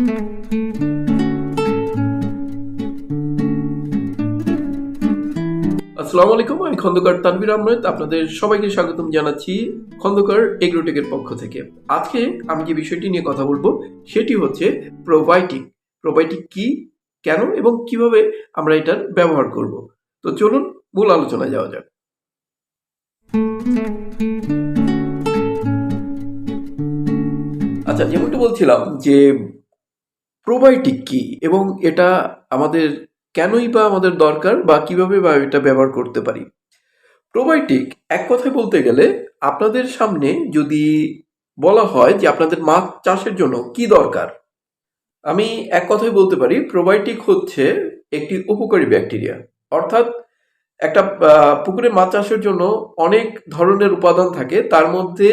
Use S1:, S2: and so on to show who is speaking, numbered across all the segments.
S1: আসসালামু আলাইকুম, আমি খন্দকার তানভীর আহমেদ। আপনাদের সবাইকে স্বাগতম জানাচ্ছি খন্দকার এগ্রোটেকের পক্ষ থেকে। আজকে আমি যে বিষয়টি নিয়ে কথা বলবো সেটি হচ্ছে প্রোবায়োটিক। প্রোবায়োটিক কি, কেন এবং কিভাবে আমরা এটার ব্যবহার করব। তো চলুন মূল আলোচনায় যাওয়া যাক। আচ্ছা, যেমনটা বলছিলাম যে প্রোবায়োটিক কি এবং এটা আমাদের কেনই বা আমাদের দরকার বা কিভাবে বা এটা ব্যবহার করতে পারি। প্রোবায়োটিক এক কথায় বলতে গেলে আপনাদের সামনে যদি বলা হয় যে আপনাদের মাছ চাষের জন্য কি দরকার, আমি এক কথায় বলতে পারি প্রোবায়োটিক হচ্ছে একটি উপকারী ব্যাকটেরিয়া। অর্থাৎ একটা পুকুরে মাছ চাষের জন্য অনেক ধরনের উপাদান থাকে, তার মধ্যে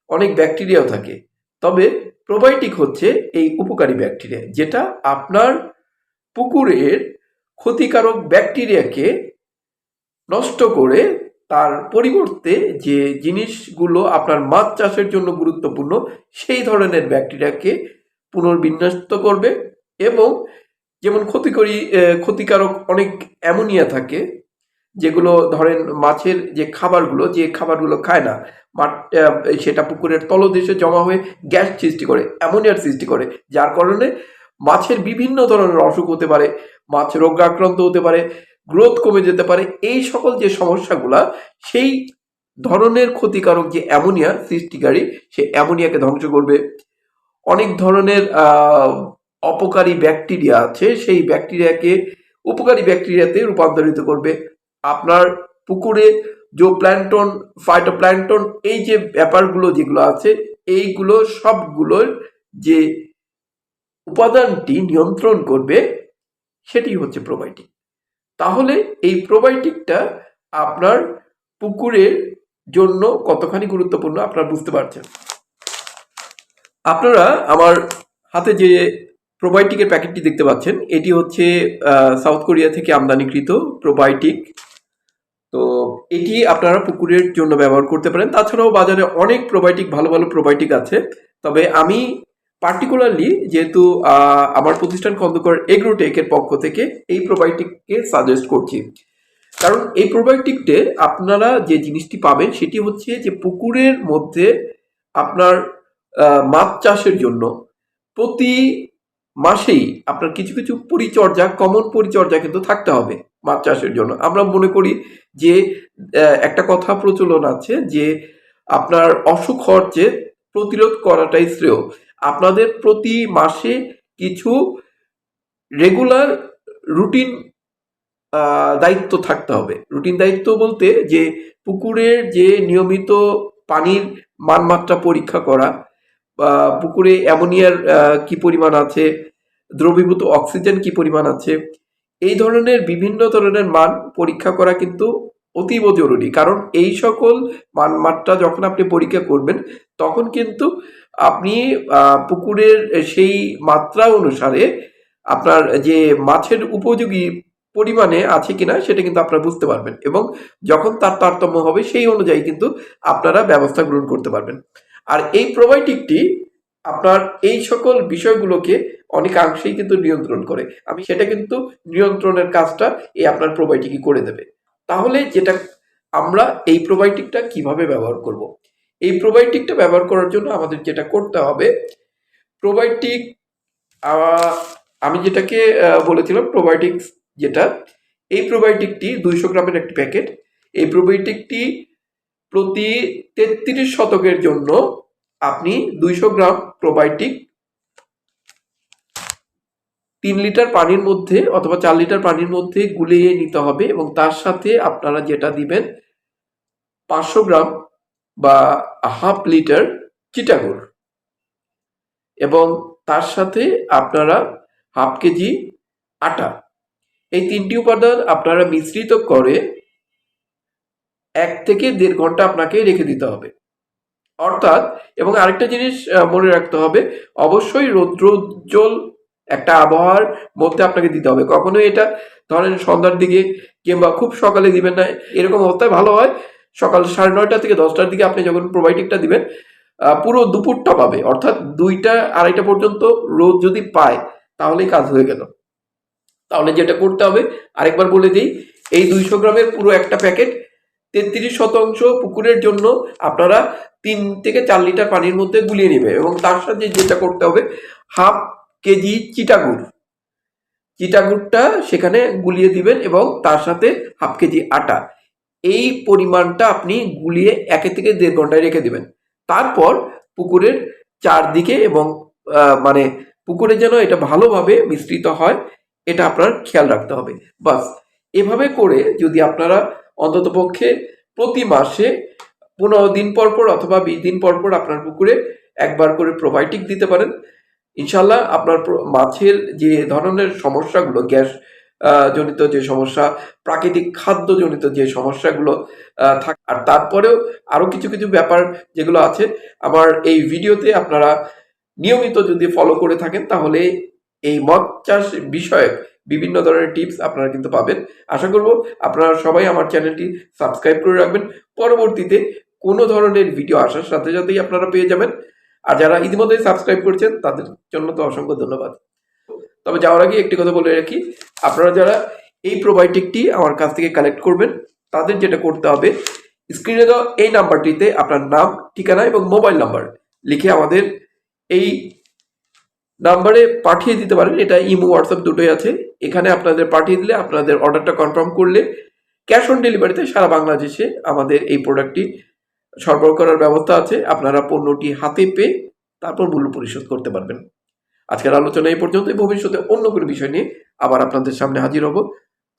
S1: অনেক ব্যাকটেরিয়াও থাকে। তবে প্রোবায়োটিক হচ্ছে এই উপকারী ব্যাকটেরিয়া, যেটা আপনার পুকুরের ক্ষতিকারক ব্যাকটেরিয়াকে নষ্ট করে তার পরিবর্তে যে জিনিসগুলো আপনার মাছ চাষের জন্য গুরুত্বপূর্ণ সেই ধরনের ব্যাকটেরিয়াকে পুনর্বিন্যস্ত করবে। এবং যেমন ক্ষতিকারক অনেক অ্যামোনিয়া থাকে, যেগুলো ধরেন মাছের যে খাবারগুলো খায় না, সেটা পুকুরের তলদেশে জমা হয়ে গ্যাস সৃষ্টি করে, অ্যামোনিয়ার সৃষ্টি করে, যার কারণে মাছের বিভিন্ন ধরনের অসুখ হতে পারে, মাছ রোগাক্রান্ত হতে পারে, গ্রোথ কমে যেতে পারে। এই সকল যে সমস্যাগুলা, সেই ধরনের ক্ষতিকারক যে অ্যামোনিয়া সৃষ্টিকারী, সে অ্যামোনিয়াকে ধ্বংস করবে। অনেক ধরনের অপকারী ব্যাকটেরিয়া আছে, সেই ব্যাকটেরিয়াকে উপকারী ব্যাকটেরিয়াতে রূপান্তরিত করবে। আপনার পুকুরে যে প্ল্যান্টন, ফাইটোপ্ল্যান্টন, এই যে ব্যাপারগুলো যেগুলো আছে, এইগুলো সবগুলোর যে উপাদানটি নিয়ন্ত্রণ করবে সেটি হচ্ছে প্রোবায়োটিক। তাহলে এই প্রোবায়োটিকটা আপনার পুকুরের জন্য কতখানি গুরুত্বপূর্ণ আপনারা বুঝতে পারছেন। আপনারা আমার হাতে যে প্রোবায়োটিকের প্যাকেটটি দেখতে পাচ্ছেন, এটি হচ্ছে সাউথ কোরিয়া থেকে আমদানিকৃত প্রোবায়োটিক। তো এটি আপনারা পুকুরের জন্য ব্যবহার করতে পারেন। তাছাড়াও বাজারে অনেক প্রোবায়োটিক, ভালো ভালো প্রোবায়োটিক আছে। তবে আমি পার্টিকুলারলি যেহেতু আমার প্রতিষ্ঠান খন্দকার এগ্রোটেকের পক্ষ থেকে এই প্রোবায়োটিককে সাজেস্ট করছি। কারণ এই প্রোবায়োটিকতে আপনারা যে জিনিসটি পাবেন সেটি হচ্ছে যে পুকুরের মধ্যে আপনার মাছ চাষের জন্য প্রতি মাসেই আপনার কিছু কিছু পরিচর্যা, কমন পরিচর্যা কিন্তু থাকতে হবে মাছ চাষের জন্য। আমরা মনে করি যে একটা কথা প্রচলন আছে যে আপনার অসুখ হওয়ার চেয়ে প্রতিরোধ করাটাই শ্রেয়। আপনাদের প্রতি মাসে কিছু রেগুলার রুটিন দায়িত্ব থাকতে হবে। রুটিন দায়িত্ব বলতে যে পুকুরের যে নিয়মিত পানির মানমাত্রা পরীক্ষা করা, বা পুকুরে অ্যামোনিয়ার কি পরিমাণ আছে, দ্রবীভূত অক্সিজেন কি পরিমাণ আছে, এই ধরনের বিভিন্ন ধরনের মান পরীক্ষা করা কিন্তু অতীব জরুরি। কারণ এই সকল মানমাত্রা যখন আপনি পরীক্ষা করবেন, তখন কিন্তু আপনি পুকুরের সেই মাত্রা অনুসারে আপনার যে মাছের উপযোগী পরিমাণে আছে কিনা সেটা কিন্তু আপনারা বুঝতে পারবেন, এবং যখন তার তারতম্য হবে সেই অনুযায়ী কিন্তু আপনারা ব্যবস্থা গ্রহণ করতে পারবেন। আর এই প্রোবায়োটিকটি আপনার এই সকল বিষয়গুলোকে অনেকাংশেই কিন্তু নিয়ন্ত্রণ করে। আমি সেটা কিন্তু নিয়ন্ত্রণের কাজটা এই আপনার প্রোবায়োটিকই করে দেবে। তাহলে যেটা আমরা এই প্রোবায়োটিকটা কিভাবে ব্যবহার করব। এই প্রোবায়োটিকটা ব্যবহার করার জন্য আমাদের যেটা করতে হবে, প্রোবায়োটিক আমি যেটাকে বলেছিলাম প্রোবায়োটিক্স, যেটা এই প্রোবায়োটিকটি 200 গ্রামের একটি প্যাকেট। এই প্রোবায়োটিকটি প্রতি 33 শতকের জন্য আপনি 200 গ্রাম প্রোবায়োটিক 3 লিটার পানির মধ্যে অথবা 4 লিটার পানির মধ্যে গুলিয়ে নিতে হবে, এবং তার সাথে আপনারা যেটা দিবেন 500 গ্রাম বা হাফ লিটার চিটাগুড়, এবং তার সাথে আপনারা হাফ কেজি আটা। এই তিনটি উপাদান আপনারা মিশ্রিত করে 1 থেকে 1.5 ঘন্টা আপনাকে রেখে দিতে হবে। অর্থাৎ, এবং আরেকটা জিনিস মনে রাখতে হবে, অবশ্যই রৌদ্রোজ্জ্বল একটা আবহাওয়ার মধ্যে আপনাকে দিতে হবে। কখনোই এটা ধরেন সন্ধ্যার দিকে কিংবা খুব সকালে দিবেন না। এরকম অবস্থায় ভালো হয় সকাল 9:30 থেকে 10টার দিকে আপনি যখন প্রোবায়োটিকটা দিবেন, পুরো দুপুরটা পাবে, অর্থাৎ 2টা 2:30 পর্যন্ত রোদ যদি পায় তাহলেই কাজ হয়ে গেল। তাহলে যেটা করতে হবে আরেকবার বলে দিই, এই 200 গ্রামের পুরো একটা প্যাকেট 33% পুকুরের জন্য আপনারা 3 থেকে 4 লিটার পানির মধ্যে গুলিয়ে নেবে, এবং তার সাথে যেটা করতে হবে 1/2 কেজি চিটাগুড়টা সেখানে গুলিয়ে দিবেন, এবং তার সাথে 1/2 কেজি আটা। এই পরিমাণটা আপনি গুলিয়ে 1 থেকে 1.5 ঘন্টায় রেখে দিবেন। তারপর পুকুরের চারদিকে এবং মানে পুকুরে যেন এটা ভালোভাবে মিশ্রিত হয়, এটা আপনার খেয়াল রাখতে হবে। বাস, এভাবে করে যদি আপনারা অন্ততপক্ষে প্রতি মাসে 15 দিন পর পর অথবা 20 দিন পর পর আপনার পুকুরে একবার করে প্রোবায়োটিক দিতে পারেন, ইনশাল্লাহ আপনার মাছের যে ধরনের সমস্যাগুলো, গ্যাস জনিত যে সমস্যা, প্রাকৃতিক খাদ্য জনিত যে সমস্যাগুলো থাকে, আর তারপরেও আরো কিছু কিছু ব্যাপার যেগুলো আছে আমার এই ভিডিওতে আপনারা নিয়মিত যদি ফলো করে থাকেন, তাহলে এই মৎ চাষ বিষয়ক বিভিন্ন ধরনের টিপস আপনারা কিন্তু পাবেন। আশা করব আপনারা সবাই আমার চ্যানেলটি সাবস্ক্রাইব করে রাখবেন, পরবর্তীতে কোনো ধরনের ভিডিও আসার সাথে সাথেই আপনারা পেয়ে যাবেন। আর যারা ইতিমধ্যে সাবস্ক্রাইব করেছেন তাদের জন্য তো অসংখ্য ধন্যবাদ। তবে যাওয়ার আগে একটি কথা বলে রাখি, আপনারা যারা এই প্রোবায়োটিকটি আমার কাছ থেকে কালেক্ট করবেন তাদের যেটা করতে হবে, স্ক্রিনে দেওয়া এই নাম্বারটিতে আপনার নাম, ঠিকানা এবং মোবাইল নাম্বার লিখে আমাদের এই নাম্বারে পাঠিয়ে দিতে পারেন। এটা ইমো, হোয়াটসঅ্যাপ দুটোই আছে। এখানে আপনাদের পাঠিয়ে দিলে, আপনাদের অর্ডারটা কনফার্ম করলে ক্যাশ অন ডেলিভারিতে সারা বাংলাদেশে আমাদের এই প্রোডাক্টটি সরবরাহ করার ব্যবস্থা আছে। আপনারা পণ্যটি হাতে পেয়ে তারপর মূল্য পরিশোধ করতে পারবেন। আজকের আলোচনা এই পর্যন্তই। ভবিষ্যতে অন্য কোনো বিষয় নিয়ে আবার আপনাদের সামনে হাজির হব।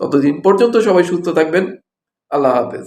S1: ততদিন পর্যন্ত সবাই সুস্থ থাকবেন। আল্লাহ হাফেজ।